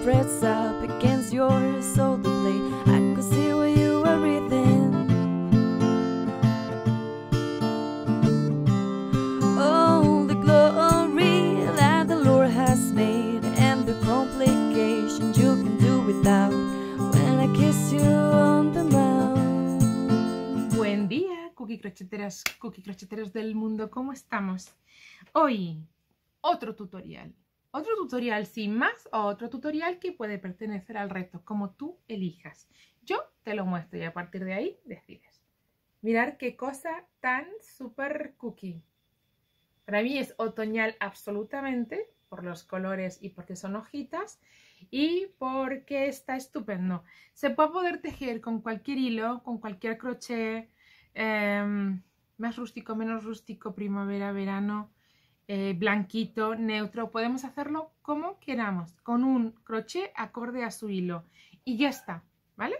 press up against your shoulder blade. I could see where you were breathing. Oh, the glory that the Lord has made, and the complications you can do without when I kiss you on the mouth. Buen día, cookie crocheteros del mundo, ¿cómo estamos? Hoy, otro tutorial sin más, o otro tutorial que puede pertenecer al reto, como tú elijas. Yo te lo muestro y a partir de ahí decides. Mirad qué cosa tan súper cookie. Para mí es otoñal absolutamente, por los colores y porque son hojitas y porque está estupendo. Se puede poder tejer con cualquier hilo, con cualquier crochet, más rústico, menos rústico, primavera, verano, blanquito, neutro. Podemos hacerlo como queramos, con un crochet acorde a su hilo y ya está, ¿vale?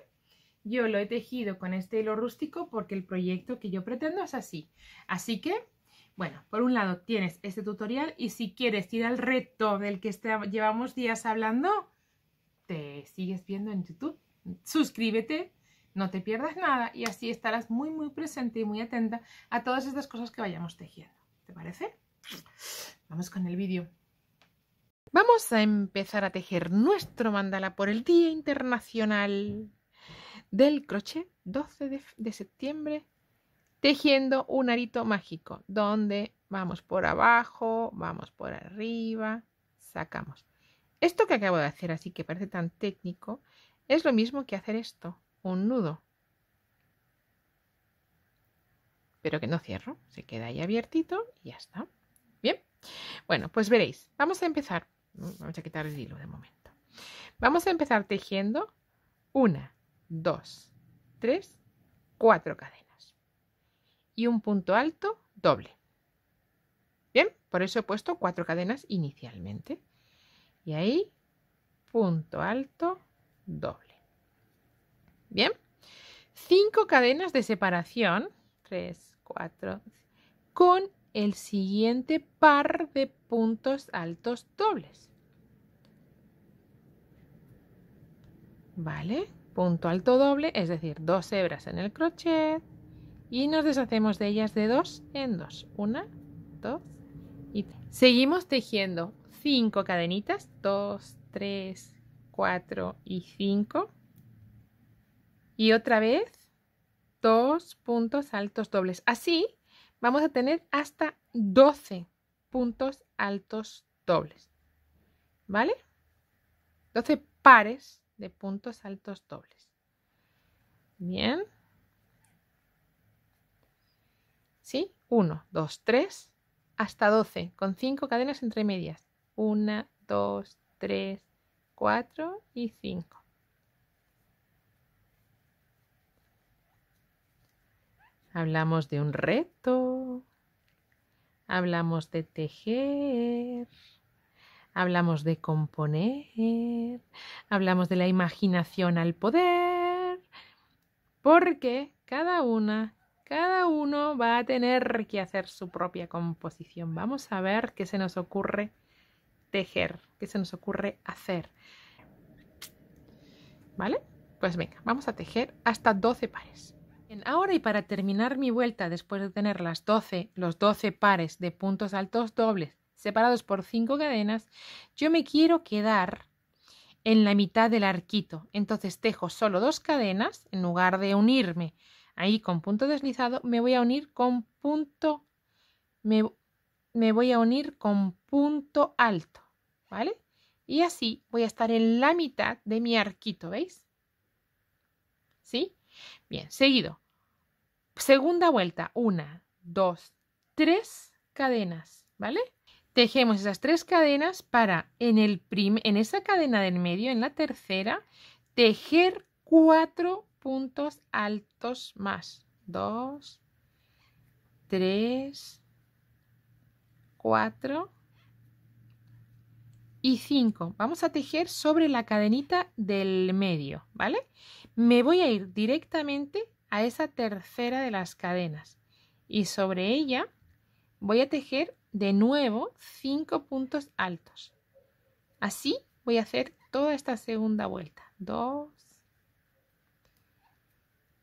Yo lo he tejido con este hilo rústico porque el proyecto que yo pretendo es así. Así que, bueno, por un lado tienes este tutorial y si quieres ir al reto del que llevamos días hablando, te sigues viendo en YouTube. Suscríbete, no te pierdas nada y así estarás muy presente y muy atenta a todas estas cosas que vayamos tejiendo. ¿Te parece? Vamos con el vídeo. Vamos a empezar a tejer nuestro mandala por el Día Internacional del Crochet, 12 de septiembre, tejiendo un arito mágico, donde vamos por abajo, vamos por arriba, sacamos. Esto que acabo de hacer, así que parece tan técnico, es lo mismo que hacer esto, un nudo. Pero que no cierro, se queda ahí abiertito y ya está. Bien, bueno, pues veréis, vamos a empezar. Vamos a quitar el hilo de momento. Vamos a empezar tejiendo 1, 2, 3, 4 cadenas y un punto alto doble. Bien, por eso he puesto 4 cadenas inicialmente. Y ahí, punto alto doble. Bien, 5 cadenas de separación, 3, 4, con el siguiente par de puntos altos dobles. ¿Vale? Punto alto doble, es decir, 2 hebras en el crochet y nos deshacemos de ellas de 2 en 2. 1, 2 y 3. Seguimos tejiendo 5 cadenitas, 2, 3, 4 y 5. Y otra vez 2 puntos altos dobles. Así vamos a tener hasta 12 puntos altos dobles. ¿Vale? 12 pares de puntos altos dobles. Bien. ¿Sí? 1, 2, 3, hasta 12, con 5 cadenas entre medias. 1, 2, 3, 4 y 5. Hablamos de un reto, hablamos de tejer, hablamos de componer, hablamos de la imaginación al poder, porque cada uno va a tener que hacer su propia composición. Vamos a ver qué se nos ocurre tejer, qué se nos ocurre hacer. ¿Vale? Pues venga, vamos a tejer hasta 12 pares. Bien, ahora y para terminar mi vuelta, después de tener los 12 pares de puntos altos dobles separados por 5 cadenas, yo me quiero quedar en la mitad del arquito. Entonces tejo solo 2 cadenas, en lugar de unirme ahí con punto deslizado, me voy a unir con punto, me voy a unir con punto alto, ¿vale? Y así voy a estar en la mitad de mi arquito, ¿veis? ¿Sí? Bien, seguido. Segunda vuelta, 1, 2, 3 cadenas, ¿vale? Tejemos esas 3 cadenas para en esa cadena del medio, en la tercera, tejer 4 puntos altos más. 2, 3, 4 y 5. Vamos a tejer sobre la cadenita del medio, ¿vale? Me voy a ir directamente a esa tercera de las cadenas y sobre ella voy a tejer de nuevo 5 puntos altos. Así voy a hacer toda esta segunda vuelta. 2,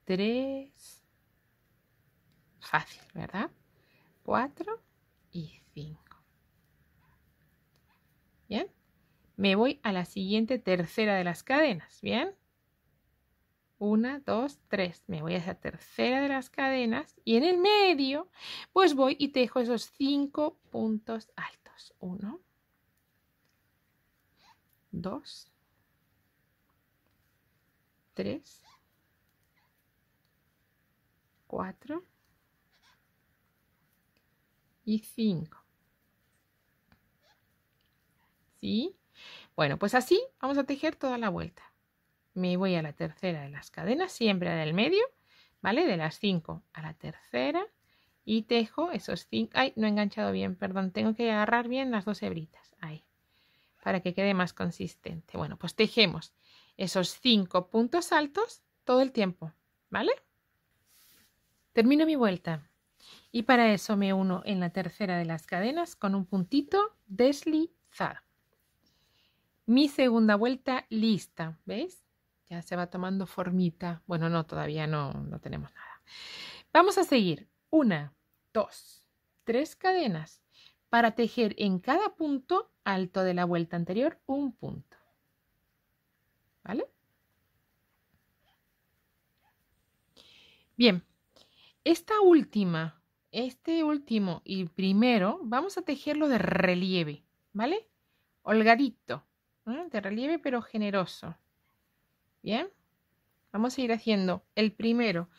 3, fácil, ¿verdad? 4 y 5. Bien, me voy a la siguiente tercera de las cadenas, ¿bien? 1, 2, 3. Me voy a esa tercera de las cadenas y en el medio, pues voy y tejo esos 5 puntos altos. 1, 2, 3, 4 y 5. ¿Sí? Bueno, pues así vamos a tejer toda la vuelta. Me voy a la tercera de las cadenas, siempre del medio, ¿vale? De las 5 a la tercera y tejo esos 5. Ay, no he enganchado bien, perdón. Tengo que agarrar bien las 2 hebritas. Ahí, para que quede más consistente. Bueno, pues tejemos esos 5 puntos altos todo el tiempo, ¿vale? Termino mi vuelta y para eso me uno en la tercera de las cadenas con un puntito deslizado. Mi segunda vuelta lista, ¿veis? Ya se va tomando formita. Bueno, no, todavía no tenemos nada. Vamos a seguir. 1, 2, 3 cadenas para tejer en cada punto alto de la vuelta anterior un punto. ¿Vale? Bien, este último y primero vamos a tejerlo de relieve, ¿vale? Holgadito, de relieve pero generoso. Bien, vamos a ir haciendo el primero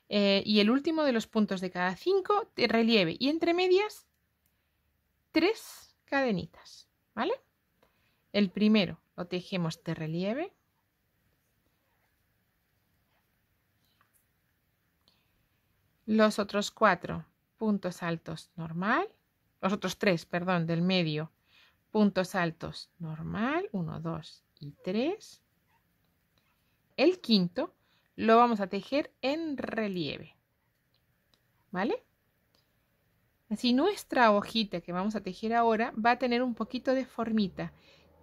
y el último de los puntos de cada 5 de relieve y entre medias 3 cadenitas, ¿vale? El primero lo tejemos de relieve. Los otros 4 puntos altos normal, los otros 3, perdón, del medio, puntos altos normal, 1, 2 y 3. El quinto lo vamos a tejer en relieve, ¿vale? Así nuestra hojita que vamos a tejer ahora va a tener un poquito de formita.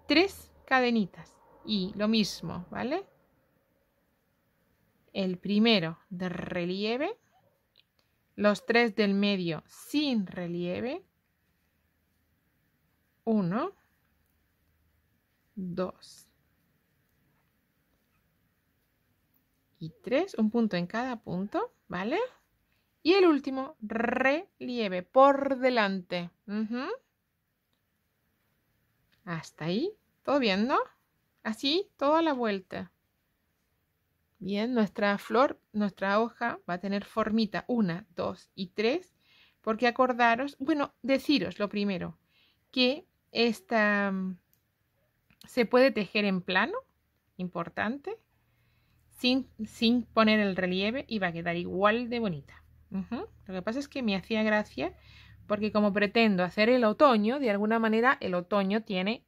3 cadenitas y lo mismo, ¿vale? El primero de relieve, los 3 del medio sin relieve, 1, 2 y 3, un punto en cada punto, ¿vale? Y el último, relieve por delante. Hasta ahí, ¿todo bien, no? Así, toda la vuelta. Bien, nuestra flor, nuestra hoja va a tener formita 1, 2 y 3, porque acordaros, bueno, deciros lo primero, que esta se puede tejer en plano, importante, sin poner el relieve y va a quedar igual de bonita. Lo que pasa es que me hacía gracia porque como pretendo hacer el otoño, de alguna manera el otoño tiene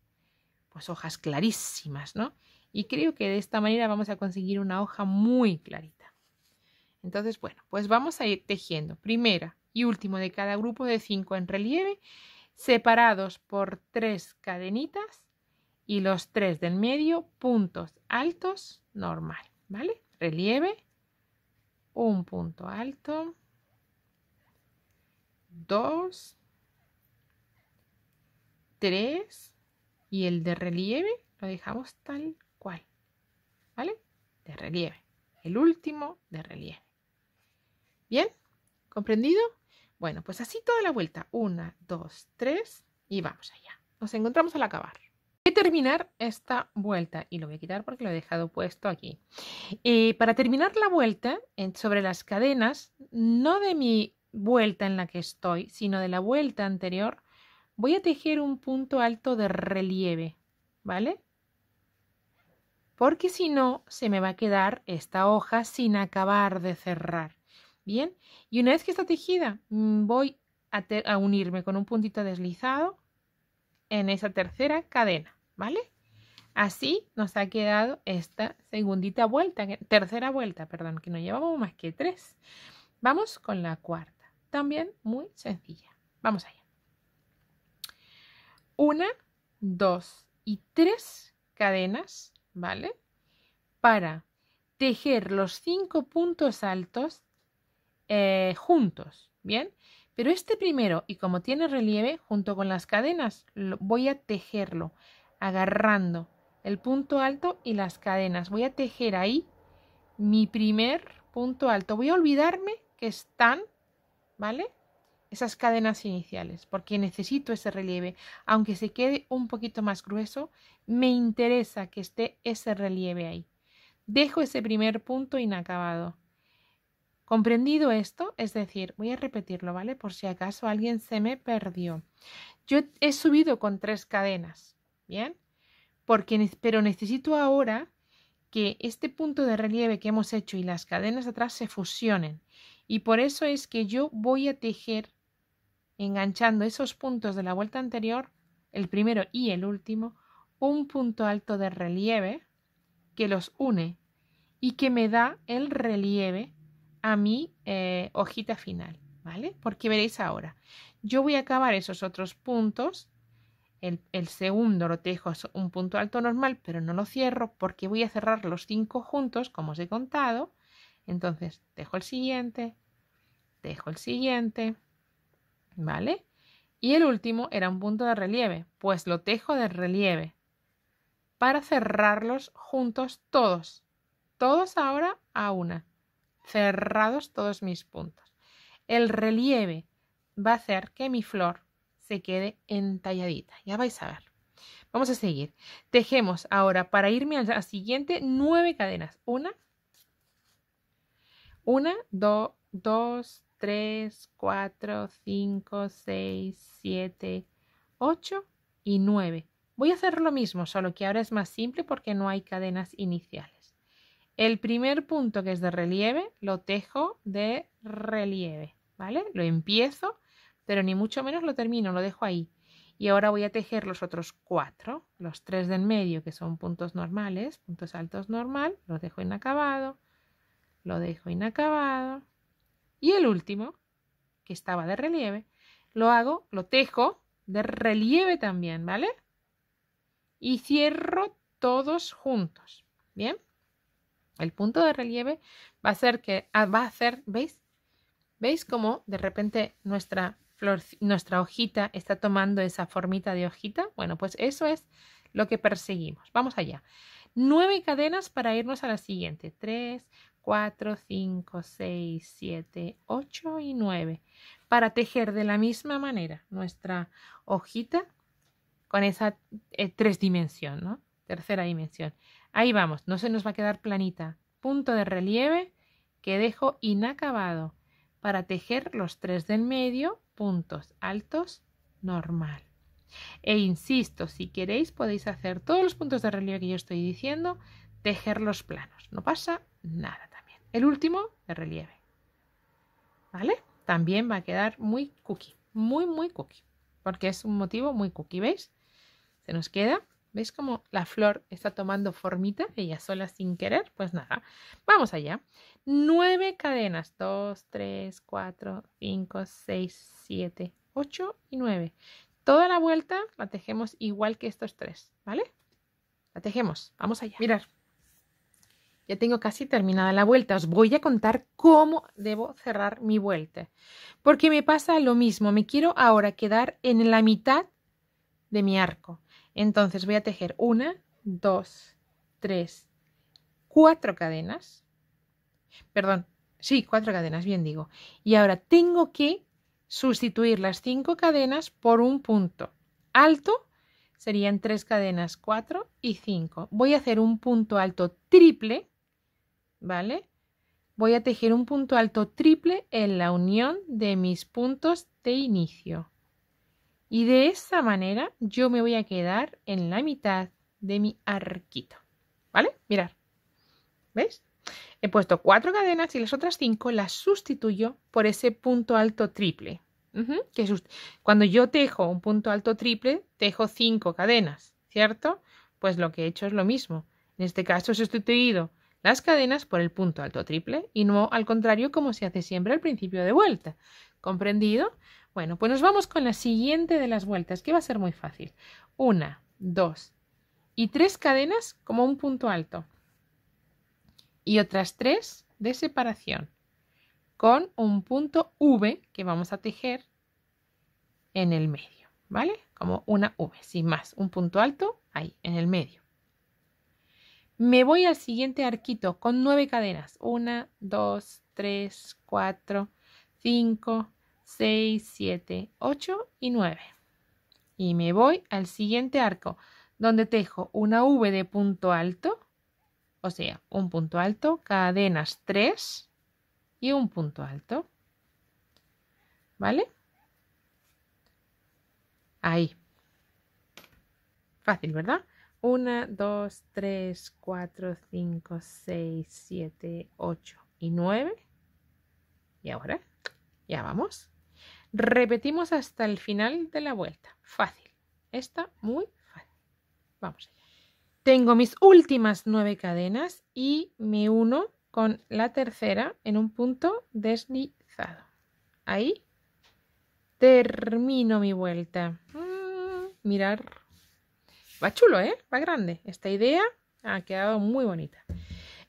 pues hojas clarísimas, ¿no? Y creo que de esta manera vamos a conseguir una hoja muy clarita. Entonces, bueno, pues vamos a ir tejiendo primera y último de cada grupo de 5 en relieve, separados por 3 cadenitas y los 3 del medio puntos altos normal, ¿vale? Relieve, un punto alto, 2, 3 y el de relieve lo dejamos tal cual, ¿vale? De relieve, el último de relieve. ¿Bien? ¿Comprendido? Bueno, pues así toda la vuelta. 1, 2, 3 y vamos allá. Nos encontramos al acabar. Voy a terminar esta vuelta y lo voy a quitar porque lo he dejado puesto aquí. Para terminar la vuelta sobre las cadenas, no de mi vuelta en la que estoy, sino de la vuelta anterior, voy a tejer un punto alto de relieve, ¿vale? Porque si no, se me va a quedar esta hoja sin acabar de cerrar. Bien, y una vez que está tejida, voy a unirme con un puntito deslizado en esa tercera cadena, ¿vale? Así nos ha quedado esta tercera vuelta, perdón, que no llevamos más que 3. Vamos con la cuarta, también muy sencilla. Vamos allá. 1, 2 y 3 cadenas, ¿vale? Para tejer los 5 puntos altos juntos, ¿bien? Pero este primero, y como tiene relieve, junto con las cadenas, voy a tejerlo agarrando el punto alto y las cadenas. Voy a tejer ahí mi primer punto alto. Voy a olvidarme que están, ¿vale? Esas cadenas iniciales, porque necesito ese relieve. Aunque se quede un poquito más grueso, me interesa que esté ese relieve ahí. Dejo ese primer punto inacabado. Comprendido esto, es decir, voy a repetirlo, ¿vale? Por si acaso alguien se me perdió. Yo he subido con 3 cadenas, ¿bien? Pero necesito ahora que este punto de relieve que hemos hecho y las cadenas de atrás se fusionen. Y por eso es que yo voy a tejer enganchando esos puntos de la vuelta anterior, el primero y el último, un punto alto de relieve que los une y que me da el relieve a mi hojita final, ¿vale? Porque veréis ahora, yo voy a acabar esos otros puntos, el segundo lo tejo un punto alto normal, pero no lo cierro porque voy a cerrar los 5 juntos, como os he contado. Entonces, dejo el siguiente, ¿vale? Y el último era un punto de relieve, pues lo tejo de relieve para cerrarlos juntos todos ahora a una. Cerrados todos mis puntos. El relieve va a hacer que mi flor se quede entalladita. Ya vais a ver. Vamos a seguir. Tejemos ahora para irme a la siguiente 9 cadenas. 1, 2, 3, 4, 5, 6, 7, 8 y 9. Voy a hacer lo mismo, solo que ahora es más simple porque no hay cadenas iniciales. El primer punto, que es de relieve, lo tejo de relieve, ¿vale? Lo empiezo, pero ni mucho menos lo termino, lo dejo ahí. Y ahora voy a tejer los otros 4, los 3 del medio, que son puntos normales, puntos altos normal, los dejo inacabado, lo dejo inacabado. Y el último, que estaba de relieve, lo tejo de relieve también, ¿vale? Y cierro todos juntos, ¿bien? El punto de relieve va a hacer, ¿veis? ¿Veis cómo de repente nuestra hojita está tomando esa formita de hojita? Bueno, pues eso es lo que perseguimos. Vamos allá. 9 cadenas para irnos a la siguiente. 3, 4, 5, 6, 7, 8 y 9. Para tejer de la misma manera nuestra hojita con esa 3 dimensión, ¿no? Tercera dimensión. Ahí vamos, no se nos va a quedar planita. Punto de relieve que dejo inacabado para tejer los 3 del medio, puntos altos, normal. E insisto, si queréis podéis hacer todos los puntos de relieve que yo estoy diciendo, tejerlos planos. No pasa nada también. El último de relieve. ¿Vale? También va a quedar muy cookie, muy cookie, porque es un motivo muy cookie, ¿veis? Se nos queda. ¿Veis cómo la flor está tomando formita ella sola sin querer? Pues nada, vamos allá. 9 cadenas. 2, 3, 4, 5, 6, 7, 8 y 9. Toda la vuelta la tejemos igual que estos 3, ¿vale? La tejemos. Vamos allá. Mirad. Ya tengo casi terminada la vuelta. Os voy a contar cómo debo cerrar mi vuelta. Porque me pasa lo mismo. Me quiero ahora quedar en la mitad de mi arco. Entonces voy a tejer 1, 2, 3, 4 cadenas. Perdón, sí, 4 cadenas, bien digo. Y ahora tengo que sustituir las 5 cadenas por un punto alto. Serían 3 cadenas, 4 y 5. Voy a hacer un punto alto triple, ¿vale? Voy a tejer un punto alto triple en la unión de mis puntos de inicio. Y de esa manera yo me voy a quedar en la mitad de mi arquito, ¿vale? Mirad, ¿veis? He puesto 4 cadenas y las otras 5 las sustituyo por ese punto alto triple. Cuando yo tejo un punto alto triple, tejo 5 cadenas, ¿cierto? Pues lo que he hecho es lo mismo. En este caso he sustituido las cadenas por el punto alto triple y no al contrario como se hace siempre al principio de vuelta. ¿Comprendido? Bueno, pues nos vamos con la siguiente de las vueltas, que va a ser muy fácil. 1, 2 y 3 cadenas como un punto alto y otras 3 de separación con un punto V que vamos a tejer en el medio, ¿vale? Como una V, sin más, un punto alto ahí en el medio. Me voy al siguiente arquito con 9 cadenas. 1, 2, 3, 4, 5, 6, 7, 8 y 9. Y me voy al siguiente arco donde tejo una V de punto alto, o sea, un punto alto, cadenas 3 y un punto alto. ¿Vale? Ahí. Fácil, ¿verdad? 1, 2, 3, 4, 5, 6, 7, 8 y 9. Y ahora ya vamos. Repetimos hasta el final de la vuelta. Fácil. Está muy fácil. Vamos allá. Tengo mis últimas 9 cadenas y me uno con la tercera en un punto deslizado. Ahí termino mi vuelta. Mirar. Va chulo, ¿eh? Va grande. Esta idea ha quedado muy bonita.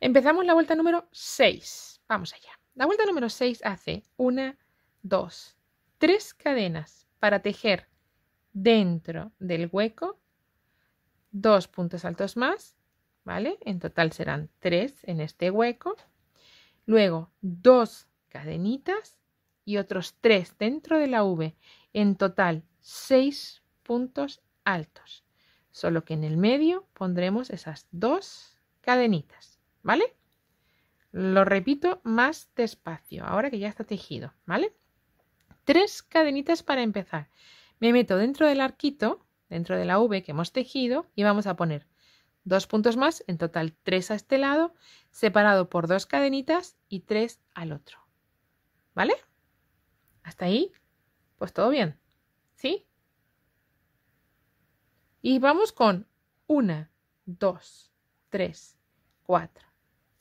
Empezamos la vuelta número 6. Vamos allá. La vuelta número 6 hace 1, 2, 3 cadenas para tejer dentro del hueco 2 puntos altos más, ¿vale? En total serán 3 en este hueco. Luego 2 cadenitas y otros 3 dentro de la V. En total 6 puntos altos. Solo que en el medio pondremos esas 2 cadenitas, ¿vale? Lo repito más despacio, ahora que ya está tejido, ¿vale? 3 cadenitas para empezar. Me meto dentro del arquito, dentro de la V que hemos tejido y vamos a poner 2 puntos más, en total 3 a este lado, separado por 2 cadenitas y 3 al otro, ¿vale? Hasta ahí, pues todo bien, ¿sí? Y vamos con 1, 2, 3, 4,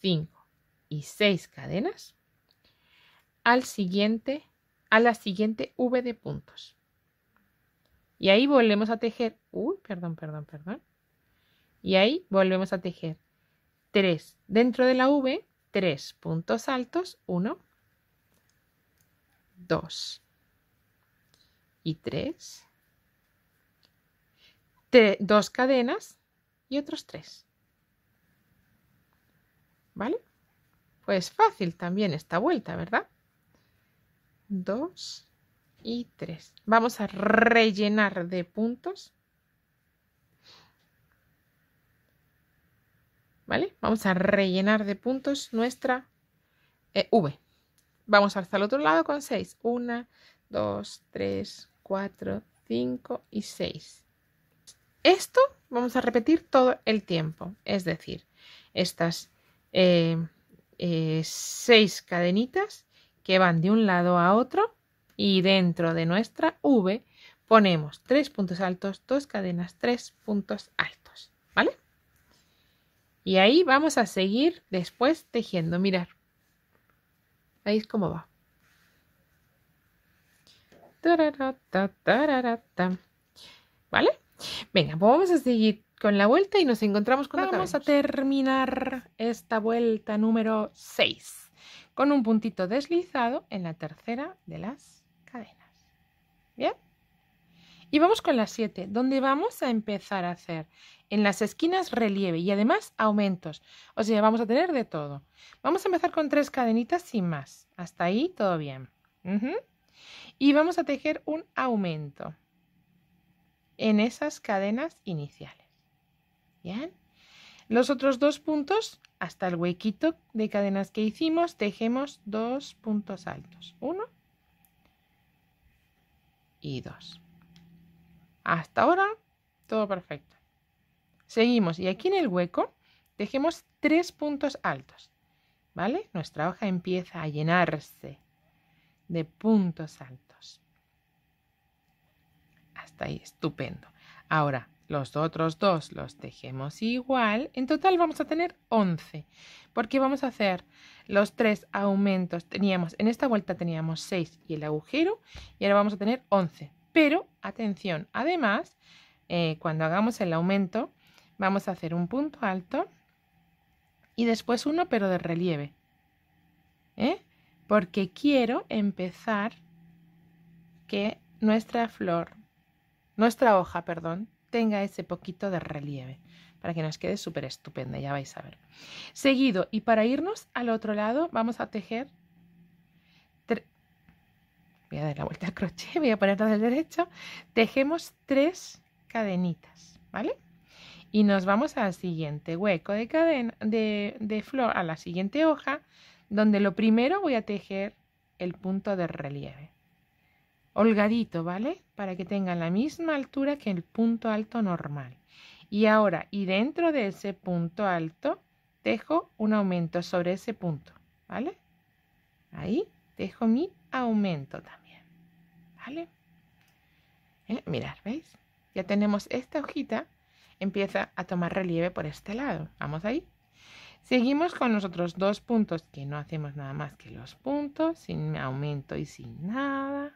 5 y 6 cadenas a la siguiente V de puntos. Y ahí volvemos a tejer, Y ahí volvemos a tejer 3 dentro de la V, 3 puntos altos, 1, 2 y 3. 2 cadenas y otros 3. ¿Vale? Pues fácil también esta vuelta, ¿verdad? 2 y 3. Vamos a rellenar de puntos. ¿Vale? Vamos a rellenar de puntos nuestra V. Vamos hasta el otro lado con 6. 1, 2, 3, 4, 5 y 6. Esto vamos a repetir todo el tiempo, es decir, estas 6 cadenitas que van de un lado a otro y dentro de nuestra V ponemos 3 puntos altos, 2 cadenas, 3 puntos altos, ¿vale? Y ahí vamos a seguir después tejiendo, mirad, ¿veis cómo va? ¿Vale? Venga, pues vamos a seguir con la vuelta y nos encontramos cuando acabemos. Vamos a terminar esta vuelta número 6 con un puntito deslizado en la tercera de las cadenas. ¿Bien? Y vamos con la 7, donde vamos a empezar a hacer en las esquinas relieve y además aumentos. O sea, vamos a tener de todo. Vamos a empezar con 3 cadenitas sin más. Hasta ahí todo bien. Y vamos a tejer un aumento en esas cadenas iniciales. ¿Bien? Los otros 2 puntos, hasta el huequito de cadenas que hicimos, tejemos 2 puntos altos. 1 y 2. Hasta ahora, todo perfecto. Seguimos y aquí en el hueco tejemos 3 puntos altos. ¿Vale? Nuestra hoja empieza a llenarse de puntos altos. Hasta ahí, estupendo. Ahora, los otros 2 los tejemos igual. En total vamos a tener 11, porque vamos a hacer los 3 aumentos. En esta vuelta teníamos 6 y el agujero, y ahora vamos a tener 11. Pero, atención, además, cuando hagamos el aumento, vamos a hacer un punto alto y después uno pero de relieve, porque quiero empezar que nuestra hoja, perdón, tenga ese poquito de relieve para que nos quede súper estupenda, ya vais a ver. Seguido, y para irnos al otro lado vamos a tejer, voy a dar la vuelta al crochet, voy a ponerlo del derecho, tejemos 3 cadenitas, ¿vale? Y nos vamos al siguiente hueco de cadena de flor, a la siguiente hoja, donde lo primero voy a tejer el punto de relieve. Holgadito, ¿vale? Para que tengan la misma altura que el punto alto normal. Y ahora, y dentro de ese punto alto, tejo un aumento sobre ese punto, ¿vale? Ahí tejo mi aumento también, ¿vale? Mirad, ¿veis? Ya tenemos esta hojita, empieza a tomar relieve por este lado. Vamos ahí. Seguimos con los otros 2 puntos, que no hacemos nada más que los puntos, sin aumento y sin nada.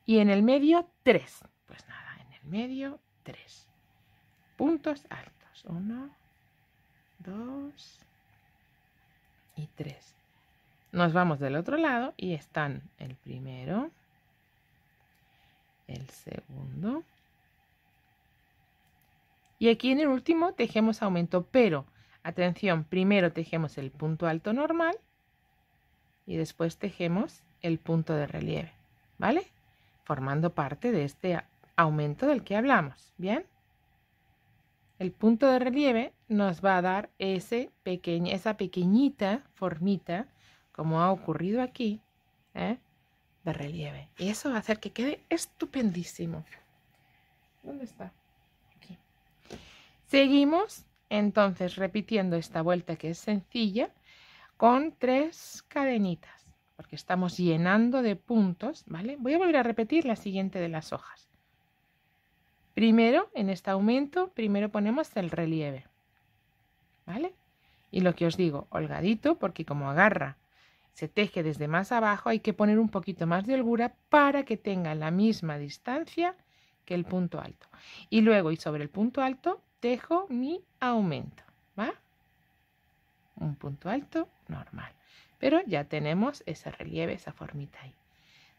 Y en el medio 3. Pues nada, en el medio 3. Puntos altos. 1, 2 y 3. Nos vamos del otro lado y están el primero, el segundo. Y aquí en el último tejemos aumento, pero atención, primero tejemos el punto alto normal y después tejemos el punto de relieve, ¿vale? Formando parte de este aumento del que hablamos, ¿bien? El punto de relieve nos va a dar esa pequeñita formita, como ha ocurrido aquí, de relieve. Y eso va a hacer que quede estupendísimo. ¿Dónde está? Aquí. Seguimos entonces repitiendo esta vuelta que es sencilla con 3 cadenitas, porque estamos llenando de puntos, ¿vale? Voy a volver a repetir la siguiente de las hojas. Primero, en este aumento, primero ponemos el relieve, ¿vale? Y lo que os digo, holgadito, porque como agarra, se teje desde más abajo, hay que poner un poquito más de holgura para que tenga la misma distancia que el punto alto. Y luego, y sobre el punto alto, tejo mi aumento, ¿va? Un punto alto normal. Pero ya tenemos ese relieve, esa formita ahí.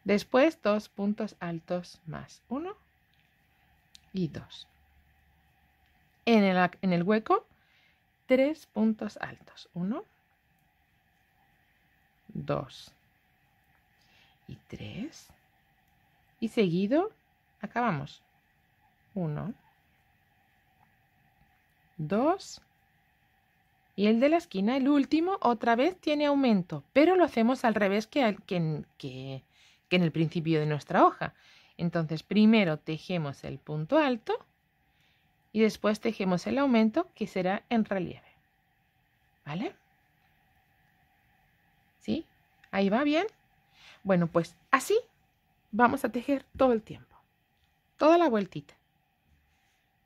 Después 2 puntos altos más 1 y 2. En el hueco 3 puntos altos. 1, 2 y 3. Y seguido acabamos. 1, 2 y el de la esquina, el último, otra vez tiene aumento, pero lo hacemos al revés que en el principio de nuestra hoja. Entonces primero tejemos el punto alto y después tejemos el aumento, que será en relieve, ¿vale? ¿Sí? ¿Ahí va bien? Bueno, pues así vamos a tejer todo el tiempo, toda la vueltita.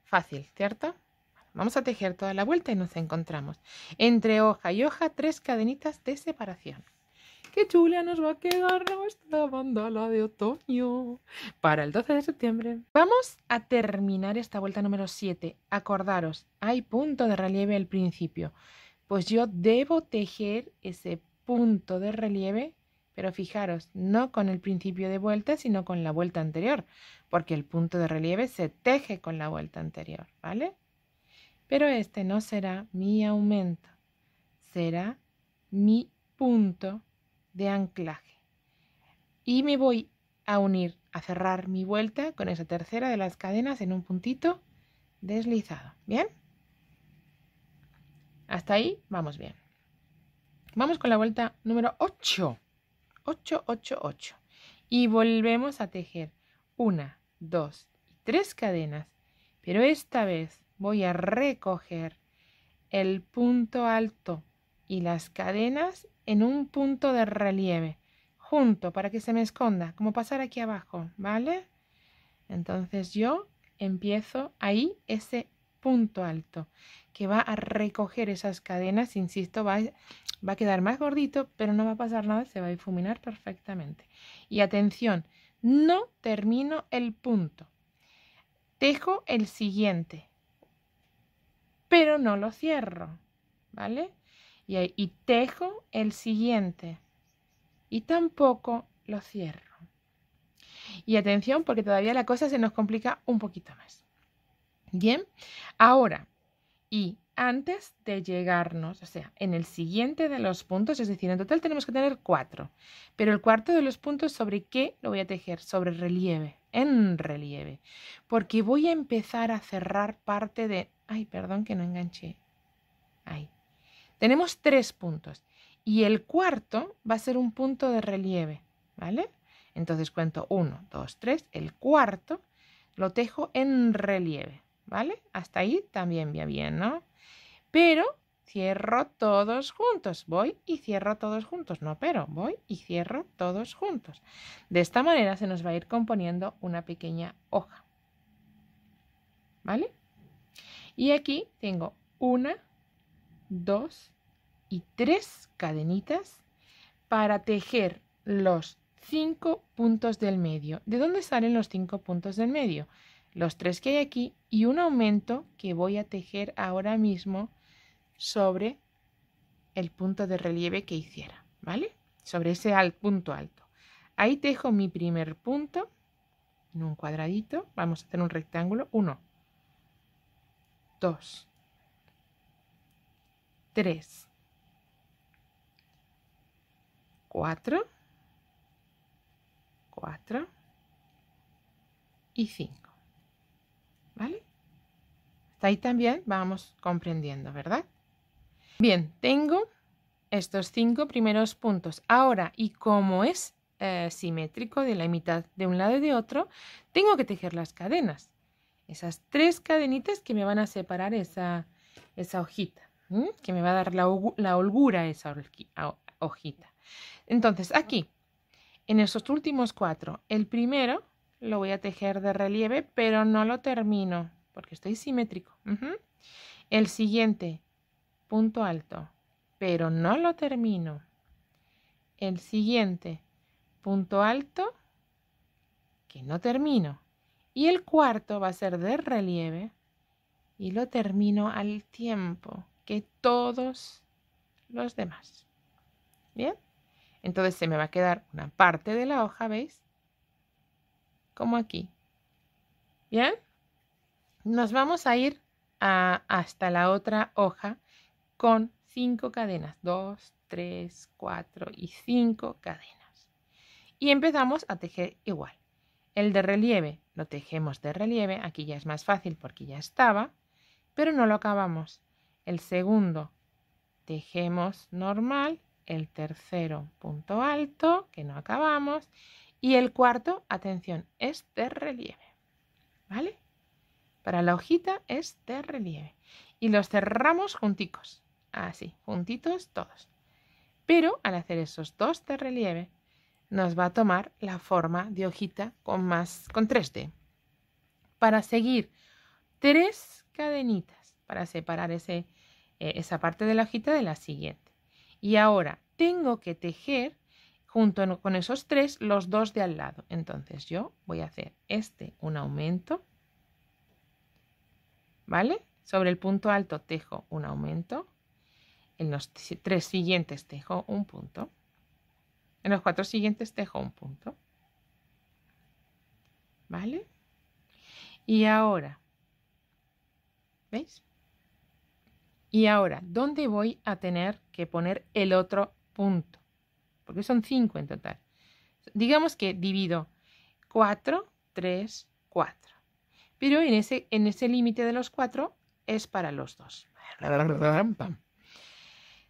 Fácil, ¿cierto? Vamos a tejer toda la vuelta y nos encontramos entre hoja y hoja 3 cadenitas de separación. ¡Qué chula nos va a quedar nuestra mandala de otoño para el 12 de septiembre! Vamos a terminar esta vuelta número 7. Acordaros, hay punto de relieve al principio. Pues yo debo tejer ese punto de relieve, pero fijaros, no con el principio de vuelta, sino con la vuelta anterior, porque el punto de relieve se teje con la vuelta anterior, ¿vale? Pero este no será mi aumento, será mi punto de anclaje. Y me voy a unir, a cerrar mi vuelta con esa tercera de las cadenas en un puntito deslizado. ¿Bien? Hasta ahí vamos bien. Vamos con la vuelta número 8. 8, 8, 8. Y volvemos a tejer 1, 2 y 3 cadenas, pero esta vez voy a recoger el punto alto y las cadenas en un punto de relieve junto para que se me esconda, como pasar aquí abajo, ¿vale? Entonces yo empiezo ahí ese punto alto que va a recoger esas cadenas, insisto, va a quedar más gordito, pero no va a pasar nada, se va a difuminar perfectamente. Y atención, no termino el punto, tejo el siguiente. pero no lo cierro, ¿vale? Y tejo el siguiente y tampoco lo cierro. Y atención, porque todavía la cosa se nos complica un poquito más. Bien, ahora, y antes de llegarnos, o sea, en el siguiente de los puntos, es decir, en total tenemos que tener 4, pero el cuarto de los puntos, ¿sobre qué lo voy a tejer? Sobre relieve, en relieve, porque voy a empezar a cerrar parte de... Ay, perdón que no enganché. Ahí. Tenemos 3 puntos y el cuarto va a ser un punto de relieve, ¿vale? Entonces cuento 1, 2, 3, el cuarto lo tejo en relieve, ¿vale? Hasta ahí también va bien, ¿no? Pero cierro todos juntos, voy y cierro todos juntos, no, pero voy y cierro todos juntos. De esta manera se nos va a ir componiendo una pequeña hoja, ¿vale? Y aquí tengo 1, 2 y 3 cadenitas para tejer los 5 puntos del medio. ¿De dónde salen los 5 puntos del medio? Los 3 que hay aquí y un aumento que voy a tejer ahora mismo sobre el punto de relieve que hiciera, ¿vale? Sobre ese punto alto. Ahí tejo mi primer punto en un cuadradito. Vamos a hacer un rectángulo. 1, 2, 3, 4, 4 y 5, ¿vale? Hasta ahí también vamos comprendiendo, ¿verdad? Bien, tengo estos 5 primeros puntos. Ahora, y como es simétrico de la mitad de un lado y de otro, tengo que tejer las cadenas. Esas 3 cadenitas que me van a separar esa hojita, que me va a dar la holgura a esa hojita. Entonces, aquí, en esos últimos 4, el primero lo voy a tejer de relieve, pero no lo termino, porque estoy simétrico. El siguiente, punto alto, pero no lo termino. El siguiente, punto alto, que no termino. Y el cuarto va a ser de relieve y lo termino al tiempo que todos los demás. ¿Bien? Entonces se me va a quedar una parte de la hoja, ¿veis? Como aquí. ¿Bien? Nos vamos a ir hasta la otra hoja con 5 cadenas. 2, 3, 4 y 5 cadenas. Y empezamos a tejer igual. El de relieve lo tejemos de relieve. Aquí ya es más fácil porque ya estaba, pero no lo acabamos. El segundo tejemos normal. El tercero, punto alto, que no acabamos. Y el cuarto, atención, es de relieve. ¿Vale? Para la hojita es de relieve. Y los cerramos junticos. Así, juntitos todos. Pero al hacer esos 2 de relieve, nos va a tomar la forma de hojita con 3D. Para seguir 3 cadenitas para separar esa parte de la hojita de la siguiente. Y ahora tengo que tejer junto con esos 3 los 2 de al lado. Entonces yo voy a hacer un aumento, ¿vale? Sobre el punto alto tejo un aumento. En los 3 siguientes tejo un punto. En los 4 siguientes tejo un punto. ¿Vale? Y ahora, ¿veis? Y ahora, ¿dónde voy a tener que poner el otro punto? Porque son 5 en total. Digamos que divido 4, 3, 4. Pero en ese límite de los 4 es para los 2.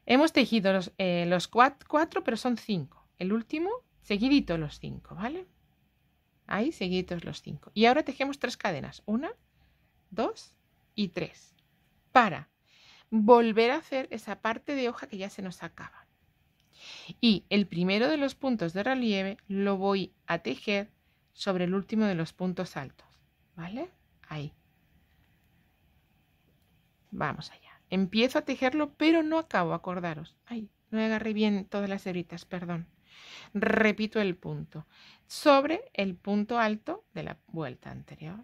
Hemos tejido los 4, pero son 5. El último, seguidito los 5, ¿vale? Ahí, seguiditos los 5. Y ahora tejemos 3 cadenas. 1, 2 y 3. Para volver a hacer esa parte de hoja que ya se nos acaba. Y el primero de los puntos de relieve lo voy a tejer sobre el último de los puntos altos. ¿Vale? Ahí. Vamos allá. Empiezo a tejerlo, pero no acabo, acordaros. Ay, no agarré bien todas las hebritas, perdón. Repito el punto. Sobre el punto alto de la vuelta anterior.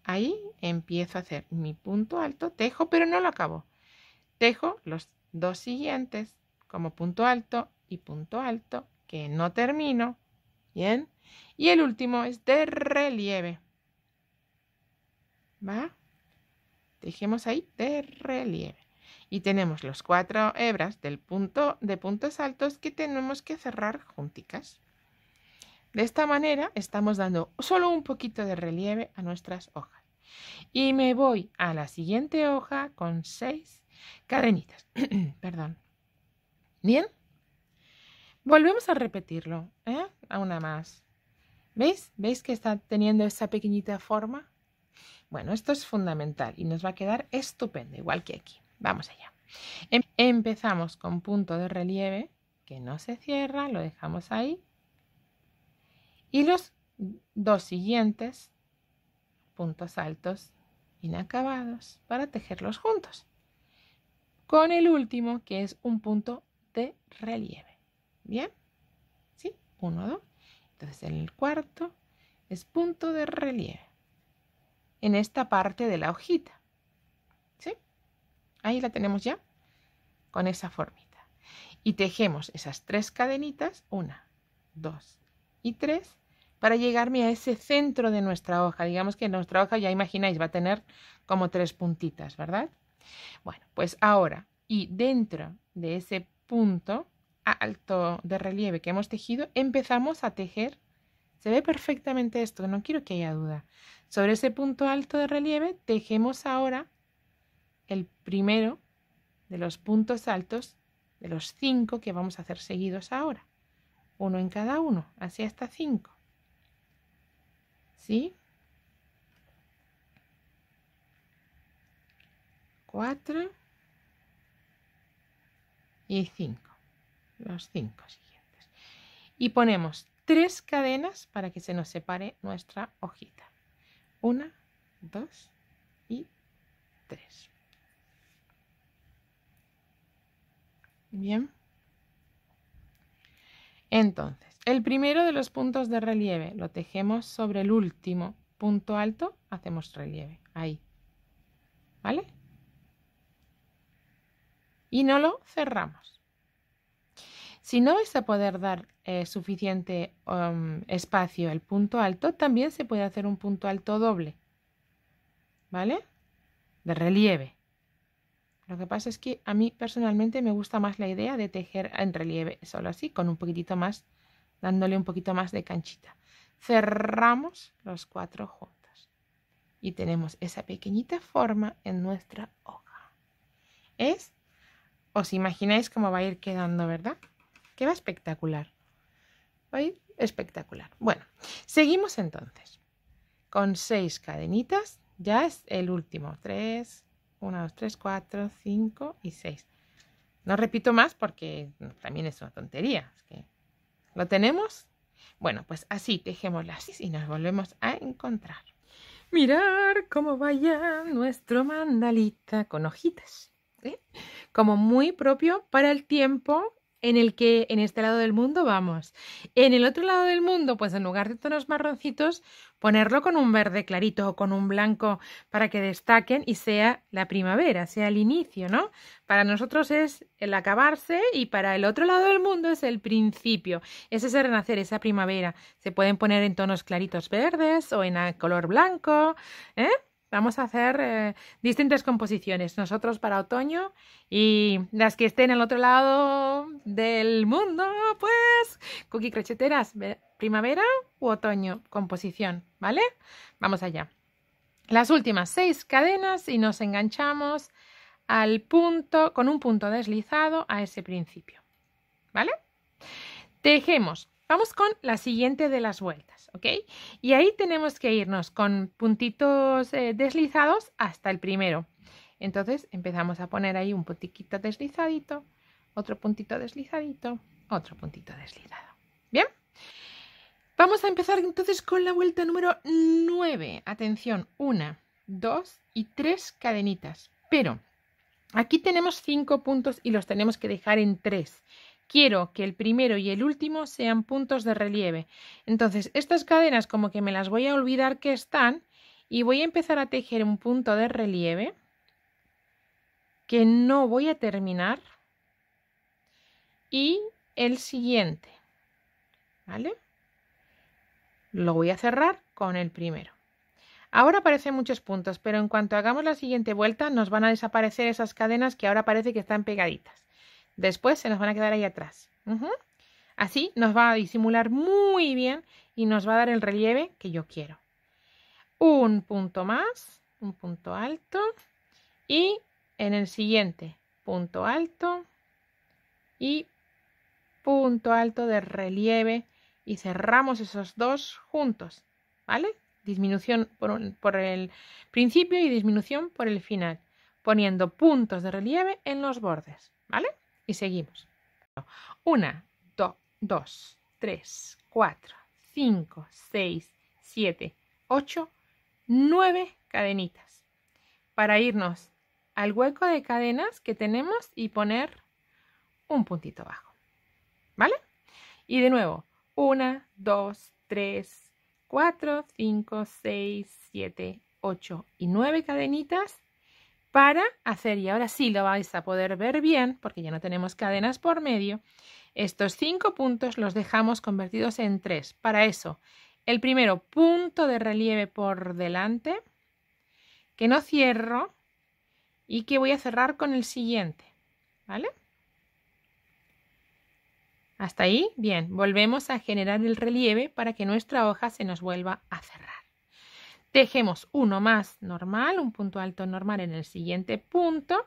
Ahí empiezo a hacer mi punto alto, tejo, pero no lo acabo. Tejo los dos siguientes como punto alto y punto alto, que no termino. Bien. Y el último es de relieve. ¿Va? Tejemos ahí de relieve. Y tenemos los 4 hebras del punto de puntos altos que tenemos que cerrar junticas. De esta manera estamos dando solo un poquito de relieve a nuestras hojas. Y me voy a la siguiente hoja con 6 cadenitas. Perdón. ¿Bien? Volvemos a repetirlo, a una más. ¿Veis? ¿Veis que está teniendo esa pequeñita forma? Bueno, esto es fundamental y nos va a quedar estupendo, igual que aquí. Vamos allá. Empezamos con punto de relieve, que no se cierra, lo dejamos ahí. Y los 2 siguientes puntos altos inacabados para tejerlos juntos. Con el último, que es un punto de relieve. ¿Bien? ¿Sí? 1, 2. Entonces el cuarto es punto de relieve. En esta parte de la hojita. ¿Sí? Ahí la tenemos ya con esa formita. Y tejemos esas 3 cadenitas, 1, 2 y 3, para llegarme a ese centro de nuestra hoja. Digamos que nuestra hoja, ya imagináis, va a tener como 3 puntitas, ¿verdad? Bueno, pues ahora, y dentro de ese punto alto de relieve que hemos tejido, empezamos a tejer. Se ve perfectamente esto, no quiero que haya duda. Sobre ese punto alto de relieve tejemos ahora el primero de los puntos altos de los 5 que vamos a hacer seguidos ahora. 1 en cada uno, así hasta 5. ¿Sí? 4 y 5. Los 5 siguientes. Y ponemos 3 cadenas para que se nos separe nuestra hojita. 1, 2 y 3. Bien. Entonces, el primero de los puntos de relieve lo tejemos sobre el último punto alto, hacemos relieve, ahí. ¿Vale? Y no lo cerramos. Si no vais a poder dar suficiente espacio al punto alto, también se puede hacer un punto alto doble, ¿vale? De relieve. Lo que pasa es que a mí personalmente me gusta más la idea de tejer en relieve, solo así, con un poquitito más, dándole un poquito más de canchita. Cerramos los 4 juntos y tenemos esa pequeñita forma en nuestra hoja. ¿Os imagináis cómo va a ir quedando, verdad? Que va espectacular. Va a ir espectacular. Bueno, seguimos entonces. Con 6 cadenitas, ya es el último. 3, 1, 2, 3, 4, 5 y 6. No repito más porque también es una tontería. Es que ¿lo tenemos? Bueno, pues así tejemos las y nos volvemos a encontrar. Mirar cómo vaya nuestro mandalita con hojitas. Como muy propio para el tiempo en el que en este lado del mundo vamos. En el otro lado del mundo, pues en lugar de tonos marroncitos, ponerlo con un verde clarito o con un blanco para que destaquen y sea la primavera, sea el inicio, ¿no? Para nosotros es el acabarse y para el otro lado del mundo es el principio. Es ese renacer, esa primavera. Se pueden poner en tonos claritos verdes o en color blanco, ¿eh? Vamos a hacer distintas composiciones, nosotros para otoño y las que estén al otro lado del mundo, pues, cookie crocheteras, primavera u otoño, composición, ¿vale? Vamos allá. Las últimas 6 cadenas y nos enganchamos al punto, con un punto deslizado a ese principio, ¿vale? Tejemos. Vamos con la siguiente de las vueltas, ¿ok? Y ahí tenemos que irnos con puntitos deslizados hasta el primero. Entonces empezamos a poner ahí un puntito deslizadito, otro puntito deslizadito, otro puntito deslizado. ¿Bien? Vamos a empezar entonces con la vuelta número 9. Atención, 1, 2 y 3 cadenitas. Pero aquí tenemos 5 puntos y los tenemos que dejar en 3. Quiero que el primero y el último sean puntos de relieve. Entonces, estas cadenas como que me las voy a olvidar que están y voy a empezar a tejer un punto de relieve que no voy a terminar y el siguiente, ¿vale? Lo voy a cerrar con el primero. Ahora aparecen muchos puntos, pero en cuanto hagamos la siguiente vuelta nos van a desaparecer esas cadenas que ahora parece que están pegaditas. Después se nos van a quedar ahí atrás. Así nos va a disimular muy bien y nos va a dar el relieve que yo quiero. Un punto más, un punto alto y en el siguiente punto alto y punto alto de relieve y cerramos esos dos juntos, ¿vale? Disminución por el principio y disminución por el final, poniendo puntos de relieve en los bordes, ¿vale? Y seguimos. 1, 2, 3, 4, 5, 6, 7, 8, 9 cadenitas para irnos al hueco de cadenas que tenemos y poner un puntito bajo, ¿vale? Y de nuevo, 1, 2, 3, 4, 5, 6, 7, 8 y 9 cadenitas para hacer, y ahora sí lo vais a poder ver bien porque ya no tenemos cadenas por medio, estos 5 puntos los dejamos convertidos en 3. Para eso, el primero, punto de relieve por delante, que no cierro y que voy a cerrar con el siguiente, ¿vale? Hasta ahí, bien, volvemos a generar el relieve para que nuestra hoja se nos vuelva a cerrar. Tejemos uno más normal, un punto alto normal en el siguiente punto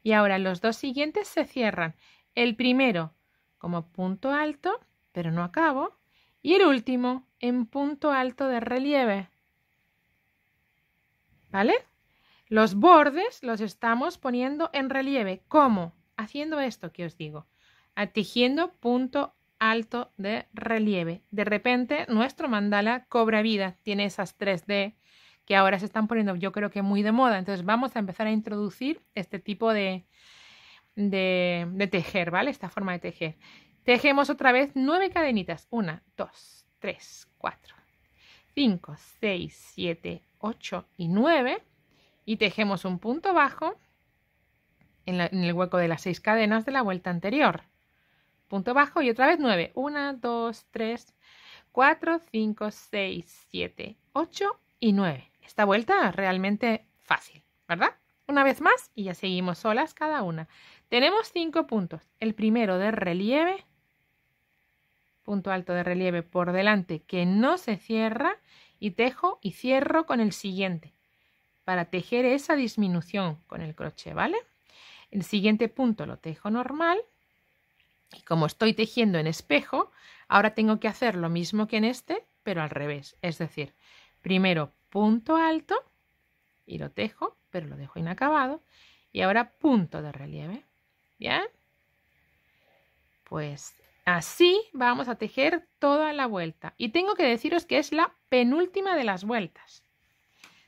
y ahora los dos siguientes se cierran. El primero como punto alto, pero no acabo, y el último en punto alto de relieve, ¿vale? Los bordes los estamos poniendo en relieve. ¿Cómo? Haciendo esto que os digo. Tejiendo punto alto de relieve. De repente nuestro mandala cobra vida. Tiene esas 3D que ahora se están poniendo, yo creo que muy de moda. Entonces vamos a empezar a introducir este tipo de tejer, ¿vale? Esta forma de tejer. Tejemos otra vez 9 cadenitas. 1, 2, 3, 4, 5, 6, 7, 8 y 9. Y tejemos un punto bajo en el hueco de las 6 cadenas de la vuelta anterior. Punto bajo y otra vez 9. 1, 2, 3, 4, 5, 6, 7, 8 y 9. Esta vuelta es realmente fácil, ¿verdad? Una vez más y ya seguimos solas cada una. Tenemos 5 puntos. El primero de relieve, punto alto de relieve por delante que no se cierra y tejo y cierro con el siguiente para tejer esa disminución con el crochet, ¿vale? El siguiente punto lo tejo normal. Y como estoy tejiendo en espejo, ahora tengo que hacer lo mismo que en este, pero al revés. Es decir, primero punto alto y lo tejo, pero lo dejo inacabado. Y ahora punto de relieve. ¿Bien? Pues así vamos a tejer toda la vuelta. Y tengo que deciros que es la penúltima de las vueltas.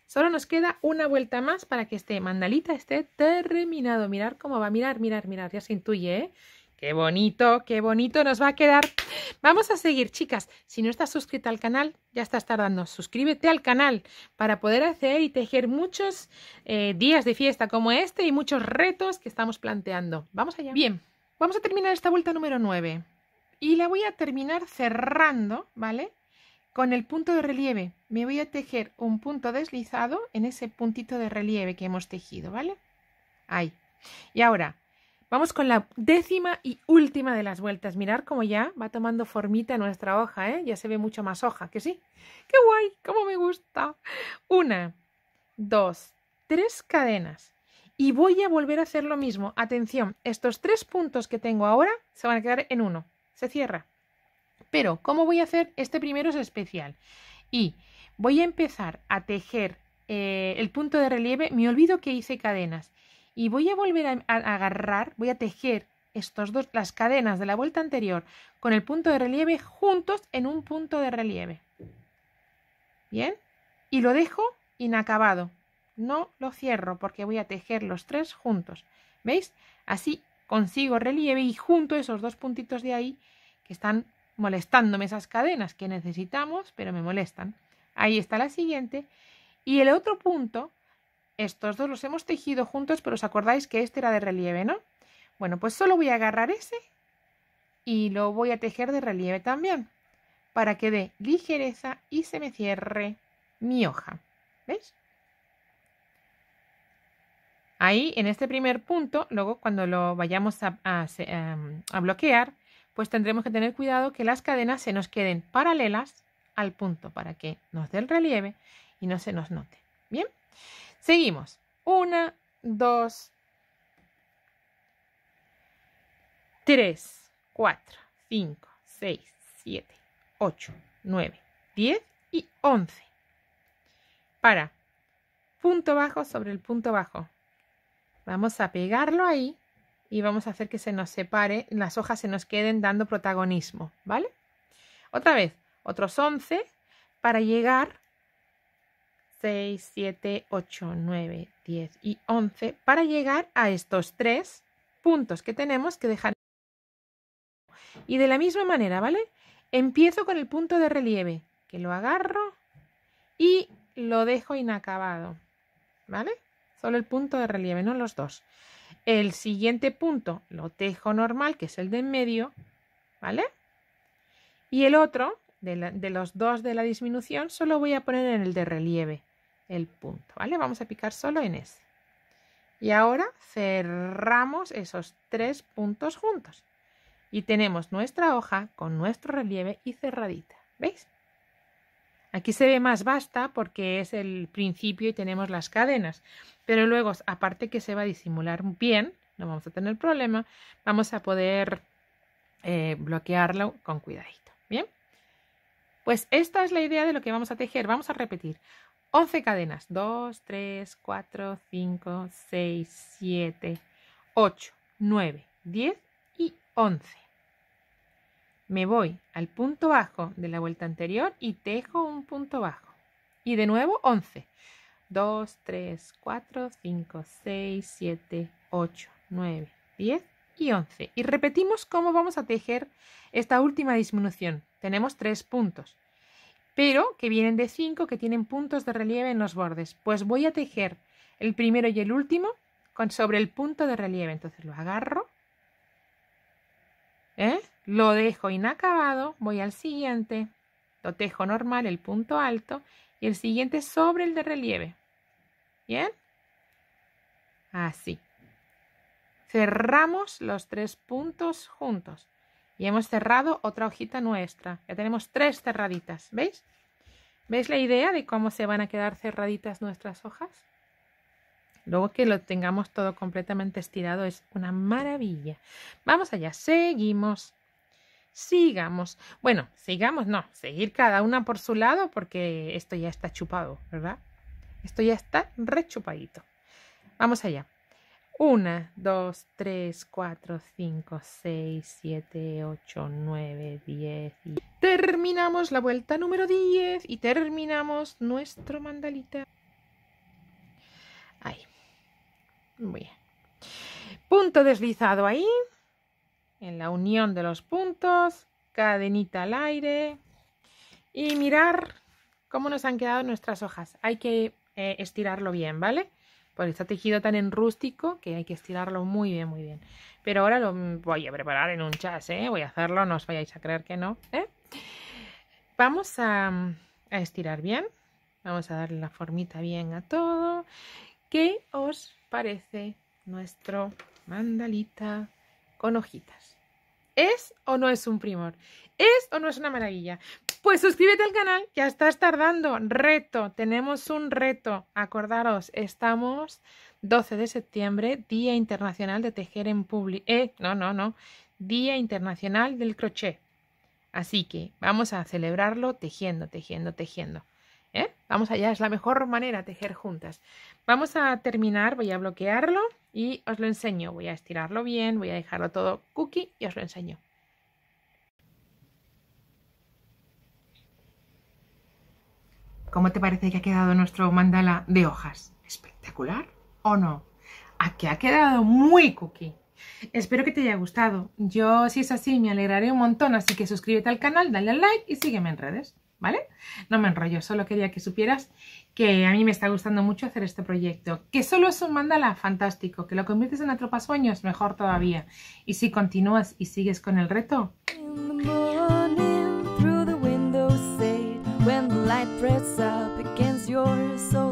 Solo nos queda una vuelta más para que este mandalita esté terminado. Mirad cómo va. Mirad. Ya se intuye, ¿eh? ¡Qué bonito nos va a quedar! Vamos a seguir, chicas. Si no estás suscrita al canal, ya estás tardando. Suscríbete al canal para poder hacer y tejer muchos días de fiesta como este y muchos retos que estamos planteando. Vamos allá. Bien, vamos a terminar esta vuelta número 9. Y la voy a terminar cerrando, ¿vale? Con el punto de relieve. Me voy a tejer un punto deslizado en ese puntito de relieve que hemos tejido, ¿vale? Ahí. Y ahora vamos con la 10ª y última de las vueltas. Mirad cómo ya va tomando formita nuestra hoja, ¿eh? Ya se ve mucho más hoja, ¿que sí? ¡Qué guay! ¡Cómo me gusta! 1, 2, 3 cadenas. Y voy a volver a hacer lo mismo. Atención, estos 3 puntos que tengo ahora se van a quedar en uno. Se cierra. Pero, ¿cómo voy a hacer? Este primero es especial. Y voy a empezar a tejer el punto de relieve. Me olvido que hice cadenas. Y voy a volver a agarrar, voy a tejer las cadenas de la vuelta anterior con el punto de relieve juntos en un punto de relieve. ¿Bien? Y lo dejo inacabado. No lo cierro porque voy a tejer los 3 juntos. ¿Veis? Así consigo relieve y junto esos 2 puntitos de ahí que están molestándome, esas cadenas que necesitamos, pero me molestan. Ahí está la siguiente. Y el otro punto, estos dos los hemos tejido juntos, pero os acordáis que este era de relieve, ¿no? Bueno, pues solo voy a agarrar ese y lo voy a tejer de relieve también, para que dé ligereza y se me cierre mi hoja. ¿Veis? Ahí, en este primer punto, luego cuando lo vayamos a bloquear, pues tendremos que tener cuidado que las cadenas se nos queden paralelas al punto para que nos dé el relieve y no se nos note. Bien, seguimos. 1, 2, 3, 4, 5, 6, 7, 8, 9, 10 y 11. Para punto bajo sobre el punto bajo. Vamos a pegarlo ahí y vamos a hacer que se nos separe, las hojas se nos queden dando protagonismo, ¿vale? Otra vez, otros 11 para llegar 6, 7, 8, 9, 10 y 11 para llegar a estos 3 puntos que tenemos que dejar. Y de la misma manera, ¿vale? Empiezo con el punto de relieve, que lo agarro y lo dejo inacabado, ¿vale? Solo el punto de relieve, no los dos. El siguiente punto lo tejo normal, que es el de en medio, ¿vale? Y el otro, de los dos de la disminución, solo voy a poner en el de relieve el punto, ¿vale? Vamos a picar solo en ese. Y ahora cerramos esos 3 puntos juntos. Y tenemos nuestra hoja con nuestro relieve y cerradita, ¿veis? Aquí se ve más vasta porque es el principio y tenemos las cadenas. Pero luego, aparte que se va a disimular bien, no vamos a tener problema, vamos a poder bloquearlo con cuidadito. ¿Bien? Pues esta es la idea de lo que vamos a tejer. Vamos a repetir. 11 cadenas. 2, 3, 4, 5, 6, 7, 8, 9, 10 y 11. Me voy al punto bajo de la vuelta anterior y tejo un punto bajo. Y de nuevo 11. 2, 3, 4, 5, 6, 7, 8, 9, 10 y 11. Y repetimos cómo vamos a tejer esta última disminución. Tenemos 3 puntos, pero que vienen de 5 que tienen puntos de relieve en los bordes. Pues voy a tejer el primero y el último sobre el punto de relieve. Entonces lo agarro. Lo dejo inacabado, voy al siguiente, lo tejo normal, el punto alto, y el siguiente sobre el de relieve. ¿Bien? Así. Cerramos los 3 puntos juntos. Y hemos cerrado otra hojita nuestra. Ya tenemos 3 cerraditas, ¿veis? ¿Veis la idea de cómo se van a quedar cerraditas nuestras hojas? Luego que lo tengamos todo completamente estirado es una maravilla. Vamos allá, seguimos. Sigamos. Bueno, sigamos, no, seguir cada una por su lado porque esto ya está chupado, ¿verdad? Esto ya está rechupadito. Vamos allá. 1, 2, 3, 4, 5, 6, 7, 8, 9, 10 y... Terminamos la vuelta número 10 y terminamos nuestro mandalita. Ahí. Muy bien. Punto deslizado ahí. En la unión de los puntos. Cadenita al aire. Y mirar cómo nos han quedado nuestras hojas. Hay que estirarlo bien, ¿vale? Porque está tejido tan en rústico que hay que estirarlo muy bien, muy bien. Pero ahora lo voy a preparar en un chas, ¿eh? Voy a hacerlo, no os vayáis a creer que no, ¿eh? Vamos a estirar bien. Vamos a darle la formita bien a todo. ¿Qué os parece nuestro mandalita con hojitas? ¿Es o no es un primor? ¿Es o no es una maravilla? Pues suscríbete al canal, ya estás tardando. Reto, tenemos un reto. Acordaros, estamos 12 de septiembre, Día Internacional de Tejer en Público. Día Internacional del Crochet. Así que vamos a celebrarlo tejiendo, tejiendo, tejiendo. Vamos allá, es la mejor manera tejer juntas. Vamos a terminar, voy a bloquearlo y os lo enseño. Voy a estirarlo bien, voy a dejarlo todo cookie y os lo enseño. ¿Cómo te parece que ha quedado nuestro mandala de hojas? ¿Espectacular o no? ¿A que ha quedado muy cookie? Espero que te haya gustado. Yo, si es así, me alegraré un montón, así que suscríbete al canal, dale al like y sígueme en redes. ¿vale? No me enrollo, solo quería que supieras que a mí me está gustando mucho hacer este proyecto. Que solo es un mandala, fantástico. Que lo conviertes en atrapasueños, mejor todavía. Y si continúas y sigues con el reto... When the light press up against your soul.